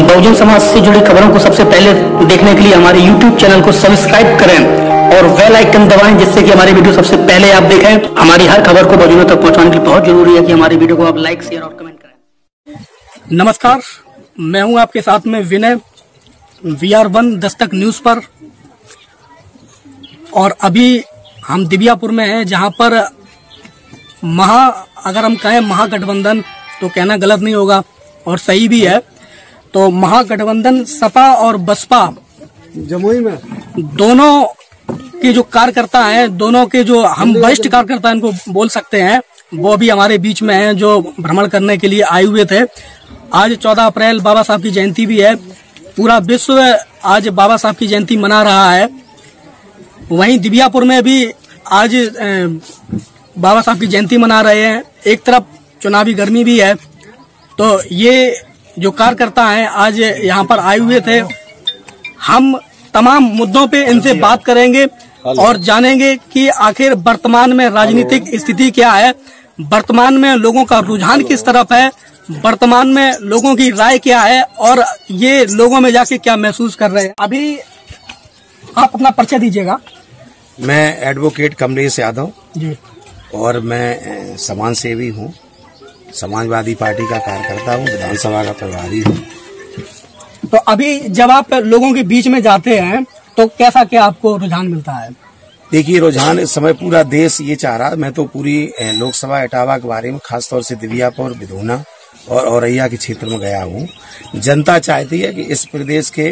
बहुजन समाज से जुड़ी खबरों को सबसे पहले देखने के लिए हमारे YouTube चैनल को सब्सक्राइब करें और बेल आइकन दबाएं, जिससे कि हमारी वीडियो सबसे पहले आप देखें। हमारी हर खबर को बहुजनों तक पहुंचाने के लिए बहुत जरूरी है कि हमारी वीडियो को आप लाइक, शेयर और कमेंट करें। नमस्कार, मैं हूं आपके साथ में विनय, VR1 दस्तक न्यूज पर। और अभी हम दिव्यापुर में हैं, जहां पर अगर हम कहें महागठबंधन तो कहना गलत नहीं होगा और सही भी है। तो महागठबंधन सपा और बसपा जमुई में दोनों के जो कार्यकर्ता हैं, दोनों के जो हम वरिष्ठ कार्यकर्ता इनको बोल सकते हैं, वो भी हमारे बीच में हैं, जो भ्रमण करने के लिए आए हुए थे। आज 14 अप्रैल बाबा साहब की जयंती भी है। पूरा विश्व आज बाबा साहब की जयंती मना रहा है। वहीं दिव्यापुर में भी आज बाबा साहब की जयंती मना रहे हैं। एक तरफ चुनावी गर्मी भी है, तो ये जो कार्यकर्ता हैं आज यहाँ पर आए हुए थे। हम तमाम मुद्दों पे इनसे बात करेंगे और जानेंगे कि आखिर वर्तमान में राजनीतिक स्थिति क्या है, वर्तमान में लोगों का रुझान किस तरफ है, वर्तमान में लोगों की राय क्या है और ये लोगों में जाके क्या महसूस कर रहे हैं। अभी आप अपना परिचय दीजिएगा। मैं एडवोकेट कमलेश यादव जी, और मैं समाज सेवी हूँ, समाजवादी पार्टी का कार्यकर्ता हूँ, विधानसभा का प्रभारी हूँ। तो अभी जब आप लोगों के बीच में जाते हैं तो कैसा क्या आपको रुझान मिलता है? देखिए, रुझान इस समय पूरा देश ये चाह रहा, मैं तो पूरी लोकसभा इटावा के बारे में खासतौर से दिव्यापुर, बिधूना और औरैया के क्षेत्र में गया हूँ। जनता चाहती है कि इस प्रदेश के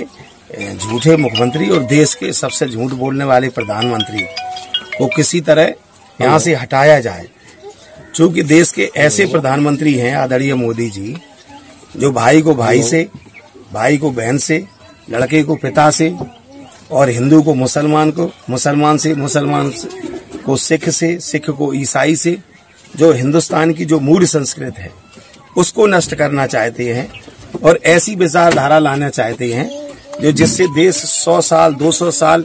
झूठे मुख्यमंत्री और देश के सबसे झूठ बोलने वाले प्रधानमंत्री को किसी तरह यहाँ से हटाया जाए। चूंकि देश के ऐसे प्रधानमंत्री हैं आदरणीय मोदी जी, जो भाई को भाई से, भाई को बहन से, लड़के को पिता से और हिंदू को मुसलमान को, मुसलमान को सिख से, सिख को ईसाई से, जो हिंदुस्तान की जो मूल संस्कृति है उसको नष्ट करना चाहते हैं और ऐसी विचारधारा लाना चाहते हैं जो जिससे देश 100 साल 200 साल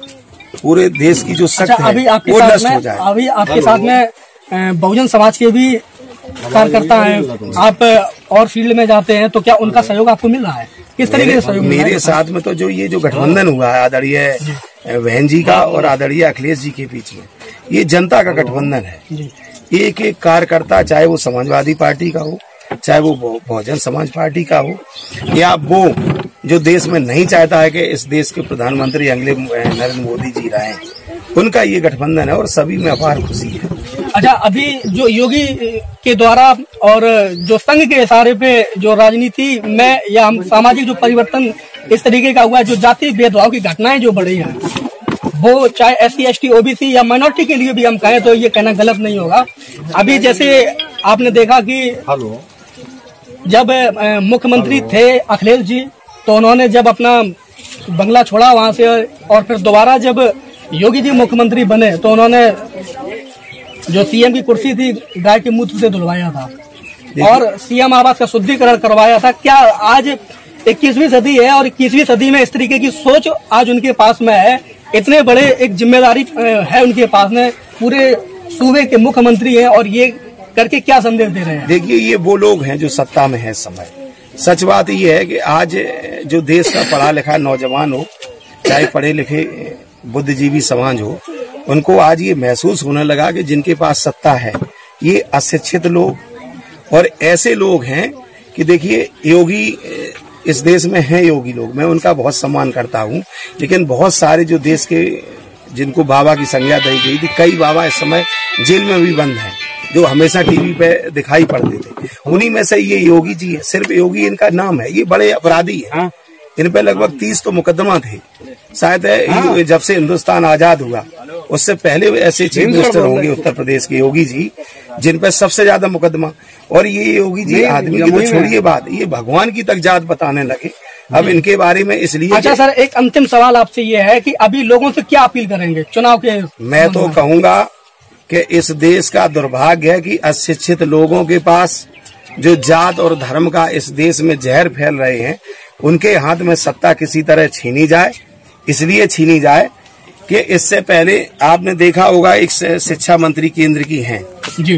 पूरे देश की जो शक्ति है वो नष्ट हो जाए। अभी आपके साथ में बहुजन समाज के भी कार्यकर्ता हैं, आप और फील्ड में जाते हैं, तो क्या उनका सहयोग आपको मिल रहा है? किस तरीके से सहयोग? मेरे साथ में तो ये जो गठबंधन हुआ है आदरणीय बहन जी का और आदरणीय अखिलेश जी के बीच में, ये जनता का गठबंधन है। एक एक कार्यकर्ता, चाहे वो समाजवादी पार्टी का हो, चाहे वो बहुजन समाज पार्टी का हो, या वो जो देश में नहीं चाहता है कि इस देश के प्रधानमंत्री अगले नरेंद्र मोदी जी रहे, उनका ये गठबंधन है और सभी में अपार खुशी है। अच्छा, अभी जो योगी के द्वारा और जो संघ के इशारे पे जो राजनीति में या सामाजिक जो परिवर्तन इस तरीके का हुआ है, जो जाति भेदभाव की घटनाएं जो बढ़ी हैं, वो चाहे SC ST OBC या माइनॉरिटी के लिए भी हम कहें तो ये कहना गलत नहीं होगा। अभी जैसे आपने देखा कि जब मुख्यमंत्री थे अखिलेश जी, तो उन्होंने जब अपना बंगला छोड़ा वहां से और फिर दोबारा जब योगी जी मुख्यमंत्री बने तो उन्होंने जो CM की कुर्सी थी गाय के मूत्र से धुलवाया था और CM आवास का शुद्धिकरण करवाया था। क्या आज 21वीं सदी है और 21वीं सदी में इस तरीके की सोच आज उनके पास में है? इतने बड़े एक जिम्मेदारी है उनके पास में, पूरे सूबे के मुख्यमंत्री हैं और ये करके क्या संदेश दे रहे हैं? देखिए, ये वो लोग हैं जो सत्ता में है इस समय। सच बात ये है कि आज जो देश का पढ़ा लिखा नौजवान हो, चाहे पढ़े लिखे बुद्धिजीवी समाज हो, उनको आज ये महसूस होने लगा कि जिनके पास सत्ता है ये अशिक्षित लोग और ऐसे लोग हैं कि देखिए, योगी इस देश में हैं, योगी लोग, मैं उनका बहुत सम्मान करता हूँ, लेकिन बहुत सारे जो देश के जिनको बाबा की संज्ञा दी गई थी, कई बाबा इस समय जेल में भी बंद हैं, जो हमेशा टीवी पे दिखाई पड़ते थे। उन्हीं में से ये योगी जी है। सिर्फ योगी इनका नाम है, ये बड़े अपराधी हैं। इन पे लगभग 30 तो मुकदमा थे शायद। जब से हिंदुस्तान आजाद हुआ उससे पहले ऐसे चीफ मिनिस्टर होंगे उत्तर प्रदेश के योगी जी, जिन पे सबसे ज्यादा मुकदमा। और ये योगी जी आदमी की तो छोड़िए बात, ये भगवान की तक जात बताने लगे अब इनके बारे में। इसलिए अच्छा सर, एक अंतिम सवाल आपसे ये है कि अभी लोगों से क्या अपील करेंगे चुनाव के? मैं तो कहूंगा कि इस देश का दुर्भाग्य है कि अशिक्षित लोगों के पास जो जात और धर्म का इस देश में जहर फैल रहे हैं, उनके हाथ में सत्ता किसी तरह छीनी जाए। इसलिए छीनी जाए कि इससे पहले आपने देखा होगा एक शिक्षा मंत्री केंद्र की हैं जी।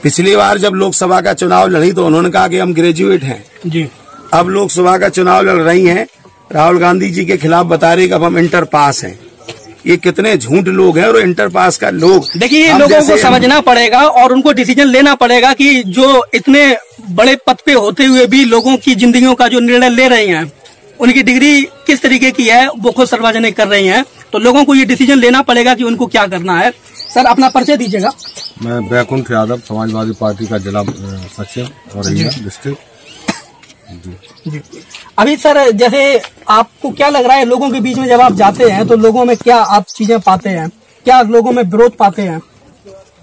पिछली बार जब लोकसभा का चुनाव लड़ी तो उन्होंने कहा कि हम ग्रेजुएट हैं जी। अब लोकसभा का चुनाव लड़ रही हैं, राहुल गांधी जी के खिलाफ बता रही कि अब हम इंटर पास हैं। ये कितने झूठ लोग हैं। और इंटर पास का लोग देखिए, लोगों को समझना पड़ेगा और उनको डिसीजन लेना पड़ेगा कि जो इतने बड़े पद पे होते हुए भी लोगों की जिंदगियों का जो निर्णय ले रहे हैं, उनकी डिग्री किस तरीके की है वो खुद सार्वजनिक कर रही हैं। तो लोगों को ये डिसीजन लेना पड़ेगा कि उनको क्या करना है। सर, अपना परिचय दीजिएगा। मैं बैकुंठ यादव, समाजवादी पार्टी का जिला सचिव और डिस्ट्रिक्ट। जी। अभी सर, जैसे आपको क्या लग रहा है, लोगों के बीच में जब आप जाते हैं तो लोगों में क्या आप चीजें पाते हैं, क्या लोगों में विरोध पाते हैं?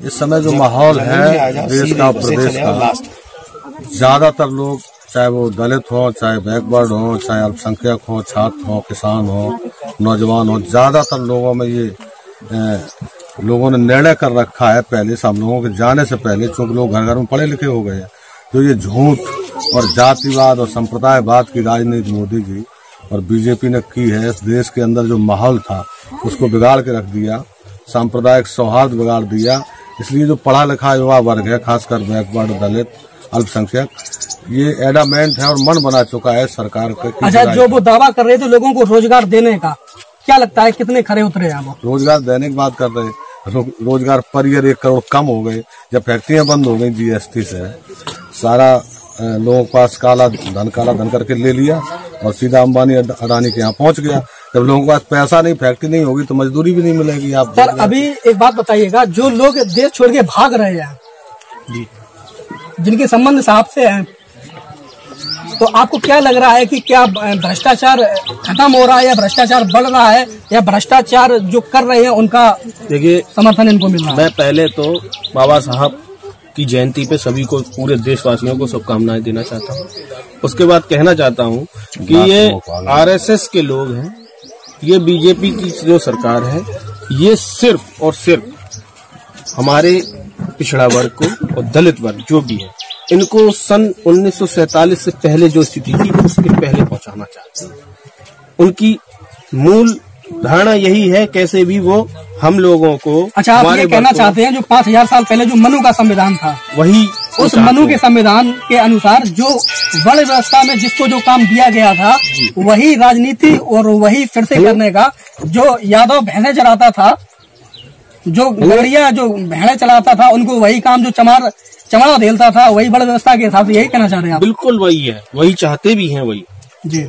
इस समय जो माहौल है देश का, प्रदेश का, ज्यादातर लोग, चाहे वो दलित हो, चाहे बैकवर्ड हो, चाहे अल्पसंख्यक हो, छात्र हो, किसान हो, नौजवान हो, ज्यादातर लोगों में ये लोगों ने निर्णय कर रखा है पहले से, हम लोगों के जाने से पहले, चूंकि लोग घर घर में पढ़े लिखे हो गए हैं, जो ये झूठ और जातिवाद और संप्रदायवाद की राजनीति मोदी जी और बीजेपी ने की है, इस देश के अंदर जो माहौल था उसको बिगाड़ के रख दिया, सांप्रदायिक सौहार्द बिगाड़ दिया। इसलिए जो पढ़ा लिखा युवा वर्ग है, खासकर बैकवर्ड, दलित, अल्पसंख्यक, ये एडामेंट है और मन बना चुका है सरकार का। अच्छा, जो वो दावा कर रहे थे लोगों को रोजगार देने का, क्या लगता है कितने खरे उतरे हैं वो? रोजगार देने की बात कर रहे हैं, रोजगार पर ईयर 1 करोड़ कम हो गए। जब फैक्ट्रियां बंद हो गई जीएसटी से, सारा लोगों के पास काला धन करके ले लिया और सीधा अंबानी अडानी के यहाँ पहुंच गया। जब लोगों के पास पैसा नहीं, फैक्ट्री नहीं होगी तो मजदूरी भी नहीं मिलेगी। आप सर, अभी एक बात बताइएगा, जो लोग देश छोड़ के भाग रहे हैं जी, जिनके संबंध साहब से हैं, तो आपको क्या लग रहा है कि क्या भ्रष्टाचार खत्म हो रहा है या भ्रष्टाचार बढ़ रहा है, या भ्रष्टाचार जो कर रहे हैं उनका देखिए समर्थन इनको मिल रहा है? मैं पहले तो बाबा साहब की जयंती पे सभी को, पूरे देशवासियों को शुभकामनाएं देना चाहता हूँ। उसके बाद कहना चाहता हूँ कि ये आरएसएस के लोग हैं, ये बीजेपी की जो सरकार है, ये सिर्फ और सिर्फ हमारे पिछड़ा वर्ग को और दलित वर्ग जो भी है, इनको सन 1947 से पहले जो स्थिति थी उसके पहले पहुंचाना चाहते हैं। उनकी मूल धारणा यही है, कैसे भी वो हम लोगों को, अच्छा, आप ये कहना चाहते हैं जो 5000 साल पहले जो मनु का संविधान था, वही उस मनु के संविधान के अनुसार जो वर्ण व्यवस्था में जिसको जो काम दिया गया था, वही राजनीति और वही फिर से करने का, जो यादव भैंसे चलाता था, जो गड़िया जो भेड़े चलाता था, उनको वही काम, जो चमाड़ा झेलता था, वही वर्ण व्यवस्था के हिसाब से, यही कहना चाह रहे हैं आप? बिल्कुल वही है, वही चाहते भी हैं। वही जी,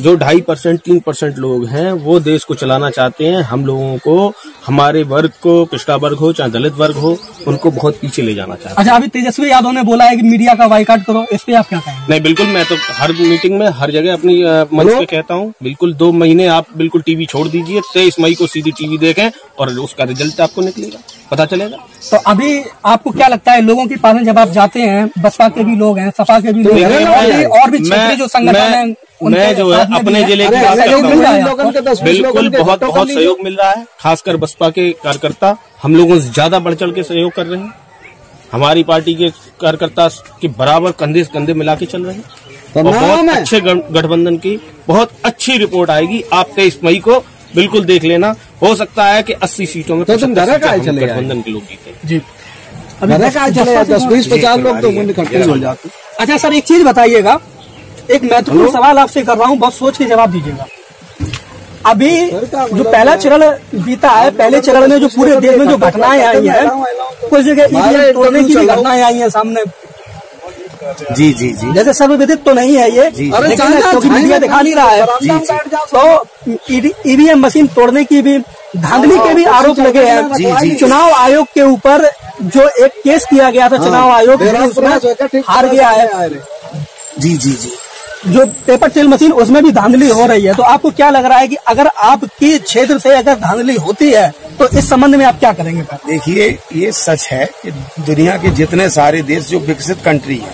जो 2.5% 3% लोग हैं वो देश को चलाना चाहते हैं। हम लोगों को, हमारे वर्ग को, पिछड़ा वर्ग हो चाहे दलित वर्ग हो, उनको बहुत पीछे ले जाना चाहते हैं। अच्छा, अभी तेजस्वी यादव ने बोला है कि मीडिया का बाइकाट करो, इस पे आप क्या कहेंगे? नहीं, बिल्कुल, मैं तो हर मीटिंग में, हर जगह अपनी मंच पे कहता हूँ, बिल्कुल 2 महीने आप बिल्कुल टीवी छोड़ दीजिए, 23 मई को सीधी टीवी देखें और उसका रिजल्ट आपको निकलेगा, पता चलेगा। तो अभी आपको क्या लगता है, लोगों के पास जब आप जाते हैं, बसपा के भी लोग हैं, सपा के भी लोग हैं, और भी क्षेत्रीय जो संगठन है, मैं जो है अपने जिले की बात करता हूँ, बिल्कुल बहुत सहयोग मिल रहा है। खासकर बसपा के कार्यकर्ता हम लोगों से ज्यादा बढ़ चढ़ के सहयोग कर रहे हैं। हमारी पार्टी के कार्यकर्ता के बराबर कंधे से कंधे मिला के चल रहे हैं और बहुत अच्छे गठबंधन की बहुत अच्छी रिपोर्ट आएगी। आप 23 मई को बिल्कुल देख लेना, हो सकता है कि 80 सीटों में गठबंधन के लोग जीते जी। 10-20-50 लोग तो इकट्ठे हो जाते। अच्छा सर, एक चीज बताइएगा, एक महत्वपूर्ण सवाल आपसे कर रहा हूँ, बहुत सोच के जवाब दीजिएगा। अभी जो पहला चरण बीता है, पहले चरण में जो पूरे देश में जो घटनाएं आई हैं, कुछ जगह ईवीएम तोड़ने की भी घटनाएं आई हैं सामने। जी जी जी, जैसे सर्वविदित तो नहीं है ये, लेकिन क्योंकि मीडिया दिखा नहीं रहा है, तो ईवीएम मशीन तोड़ने की भी, धांधली के भी आरोप लगे हैं। चुनाव आयोग के ऊपर जो एक केस किया गया था, चुनाव आयोग उसमें हार गया है। जी जी जी, जो पेपर टेल मशीन, उसमें भी धांधली हो रही है। तो आपको क्या लग रहा है कि अगर आपके क्षेत्र से अगर धांधली होती है तो इस संबंध में आप क्या करेंगे? देखिए, ये सच है कि दुनिया के जितने सारे देश जो विकसित कंट्री है,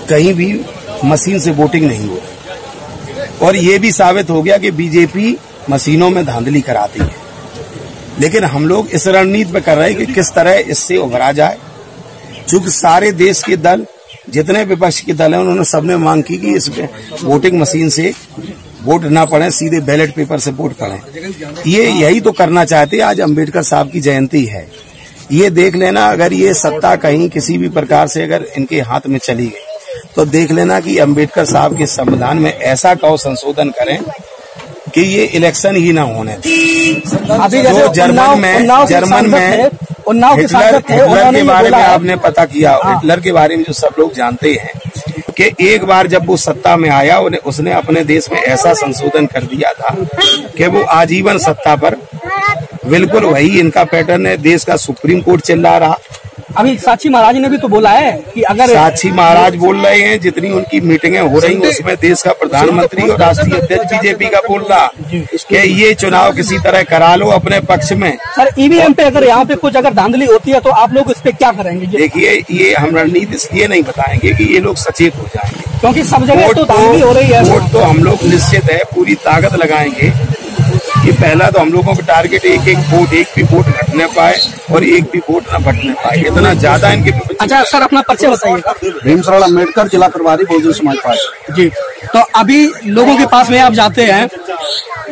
कहीं भी मशीन से वोटिंग नहीं हो रही, और ये भी साबित हो गया कि बीजेपी मशीनों में धांधली कराती है। लेकिन हम लोग इस रणनीति पे कर रहे हैं कि किस तरह इससे उभरा जाए। चूंकि सारे देश के दल, जितने विपक्ष के दल हैं, उन्होंने सबने मांग की कि इस वोटिंग मशीन से वोट ना पड़े, सीधे बैलेट पेपर से वोट पड़े। ये यही तो करना चाहते हैं। आज अम्बेडकर साहब की जयंती है, ये देख लेना अगर ये सत्ता कहीं किसी भी प्रकार से अगर इनके हाथ में चली गई तो देख लेना कि अम्बेडकर साहब के संविधान में ऐसा कहो संशोधन करें कि ये इलेक्शन ही ना होने। अभी जो जर्मन में हिटलर के बारे में आपने पता किया, हिटलर के बारे में जो सब लोग जानते हैं कि एक बार जब वो सत्ता में आया उसने अपने देश में ऐसा संशोधन कर दिया था कि वो आजीवन सत्ता पर, बिल्कुल वही इनका पैटर्न है। देश का सुप्रीम कोर्ट चिल्ला रहा। अभी साक्षी महाराज ने भी तो बोला है कि अगर साक्षी महाराज बोल रहे हैं, जितनी उनकी मीटिंगें हो रही हैं उसमें देश का प्रधानमंत्री और राष्ट्रीय अध्यक्ष बीजेपी का बोल रहा कि ये चुनाव किसी तरह करा लो अपने पक्ष में। सर ईवीएम पे अगर यहाँ पे कुछ अगर धांधली होती है तो आप लोग इस पे क्या करेंगे? देखिए, ये हम रणनीति इसलिए नहीं बताएंगे कि ये लोग सचेत हो जाएंगे, क्योंकि सब जगह तो धांधली हो रही है। वोट तो हम लोग निश्चित है पूरी ताकत लगाएंगे कि पहला तो हम लोगों का टारगेट एक भी वोट घटने पाए और एक भी वोट न घटने पाए, इतना ज्यादा इनके। अच्छा सर, अपना परिचय बताइएगा। भीमशरण अम्बेडकर, जिला प्रभारी बहुजन समाज पार्टी। जी, तो अभी लोगों के पास में आप जाते हैं,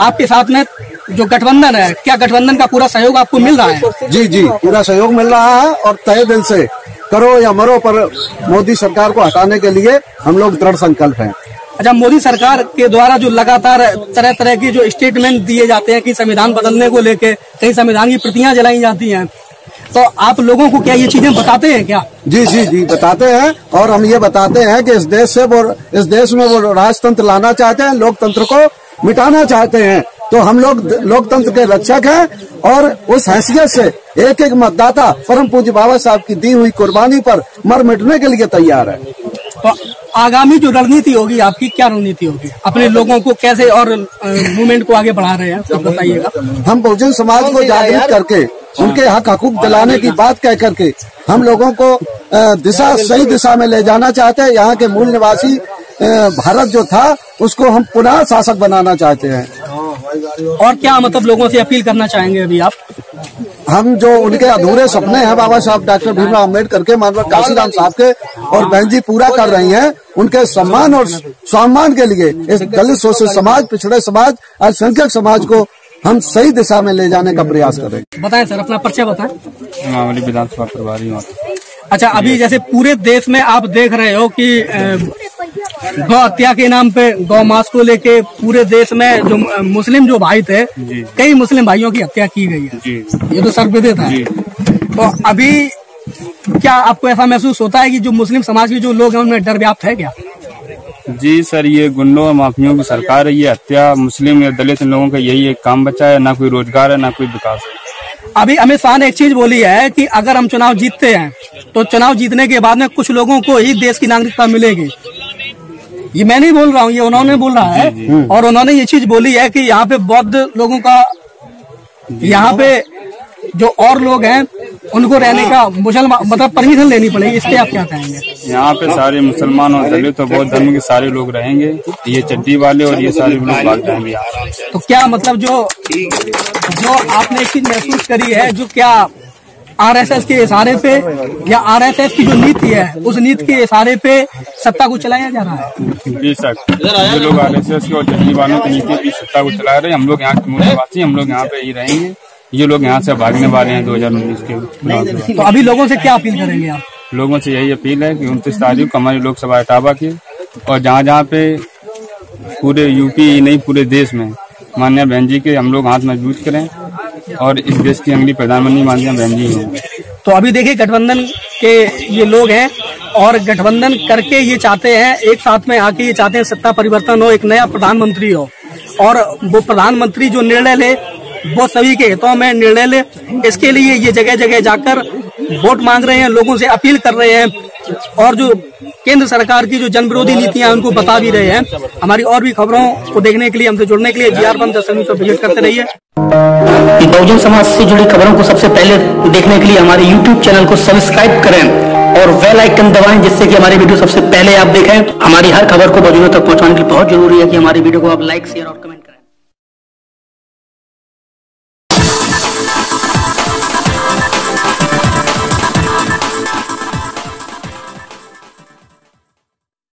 आपके साथ में जो गठबंधन है, क्या गठबंधन का पूरा सहयोग आपको मिल रहा है? जी जी, पूरा सहयोग मिल रहा है और तहे दिल से करो या मरो पर मोदी सरकार को हटाने के लिए हम लोग दृढ़ संकल्प हैं। अच्छा, मोदी सरकार के द्वारा जो लगातार तरह तरह की जो स्टेटमेंट दिए जाते हैं कि संविधान बदलने को लेके कई संविधान की प्रतियां जलाई जाती हैं, तो आप लोगों को क्या ये चीजें बताते हैं क्या? जी जी जी, बताते हैं। और हम ये बताते हैं कि इस देश में वो राजतंत्र लाना चाहते हैं, लोकतंत्र को मिटाना चाहते हैं। तो हम लोग लोकतंत्र के रक्षक हैं और उस हैसियत से एक एक मतदाता परम पूज्य बाबा साहब की दी हुई कुर्बानी पर मर मिटने के लिए तैयार है। तो आगामी जो रणनीति होगी आपकी, क्या रणनीति होगी? अपने लोगों को कैसे और मूवमेंट को आगे बढ़ा रहे हैं, तो बताइएगा। हम बहुजन समाज को जागृत करके उनके हक हकूक दिलाने की बात कह करके हम लोगों को सही दिशा में ले जाना चाहते हैं। यहाँ के मूल निवासी भारत जो था उसको हम पुनः शासक बनाना चाहते हैं। और क्या मतलब लोगों से अपील करना चाहेंगे अभी आप? हम जो उनके अधूरे सपने हैं बाबा साहब डॉक्टर भीमराव अम्बेडकर के, मानव काशीराम साहब के और बहन जी पूरा कर रही हैं, उनके सम्मान और सम्मान के लिए इस दलित शोषित समाज, पिछड़े समाज, अल्पसंख्यक समाज को हम सही दिशा में ले जाने का प्रयास करेंगे। बताएं सर, अपना परिचय बताएं। मामूली विधानसभा प्रभारी हूँ। अच्छा, अभी जैसे पूरे देश में आप देख रहे हो कि गौ हत्या के नाम पे, गौ मांस को लेके पूरे देश में जो मुस्लिम जो भाई थे, कई मुस्लिम भाइयों की हत्या की गई है। ये तो सर्वविदित है। तो अभी क्या आपको ऐसा महसूस होता है कि जो मुस्लिम समाज के जो लोग हैं उनमें डर व्याप्त है क्या? जी सर, ये गुंडों और माफियों की सरकार है। ये हत्या मुस्लिम या दलित लोगों का यही एक काम बचा है, ना कोई रोजगार है, ना कोई विकास है। अभी अमित शाह ने एक चीज बोली है कि अगर हम चुनाव जीतते हैं तो चुनाव जीतने के बाद में कुछ लोगों को ही देश की नागरिकता मिलेगी। ये मैं नहीं बोल रहा हूँ, ये उन्होंने बोल रहा है। और उन्होंने ये चीज बोली है कि यहाँ पे बौद्ध लोगों का, यहाँ पे जो और लोग हैं उनको रहने का मुसलमान मतलब परमिशन लेनी पड़ेगी। इस पे आप क्या कहेंगे? यहाँ पे सारे मुसलमान और दलित और बौद्ध धर्म के सारे लोग रहेंगे, ये चड्डी वाले और ये सारे लोग भाग जाएंगे। तो क्या मतलब जो आपने एक चीज महसूस करी है, जो क्या आरएसएस के इशारे पे या आरएसएस की जो नीति है उस नीति के इशारे पे सत्ता को चलाया जा रहा है? जी सर, जो लोग आरएसएस के और चड्डी वालों की नीति की सत्ता को चला रहे हैं, हम लोग यहाँ के मूल निवासी, हम लोग यहाँ पे ही रहेंगे। ये लोग यहाँ से भागने वाले हैं 2019 के। तो अभी लोगों से क्या अपील करेंगे आप? लोगों से यही अपील है कि 29 तारीख को हमारी लोकसभा इटावा की और जहाँ जहाँ पे पूरे यूपी नहीं पूरे देश में माननीय बहन जी के हम लोग हाथ मजबूत करें और इस देश की अगली प्रधानमंत्री माननीय बहन जी हैं। तो अभी देखिए, गठबंधन के ये लोग हैं और गठबंधन करके ये चाहते हैं, एक साथ में आके ये चाहते हैं सत्ता परिवर्तन हो, एक नया प्रधानमंत्री हो और वो प्रधानमंत्री जो निर्णय ले वो सभी के हितों में निर्णय ले। इसके लिए ये जगह जगह जाकर वोट मांग रहे हैं, लोगों से अपील कर रहे हैं और जो केंद्र सरकार की जो जन विरोधी नीतियां उनको बता भी रहे हैं। हमारी और भी खबरों को देखने के लिए, हमसे जुड़ने के लिए GR1 पर विजिट करते रहिए। बहुजन समाज से जुड़ी खबरों को सबसे पहले देखने के लिए हमारे YouTube चैनल को सब्सक्राइब करें और बेल आइकन दबाएं, जिससे कि हमारी वीडियो सबसे पहले आप देखें। हमारी हर खबर को बहुजनों तक पहुंचाने के लिए बहुत जरूरी है कि हमारी वीडियो को आप लाइक, शेयर और कमेंट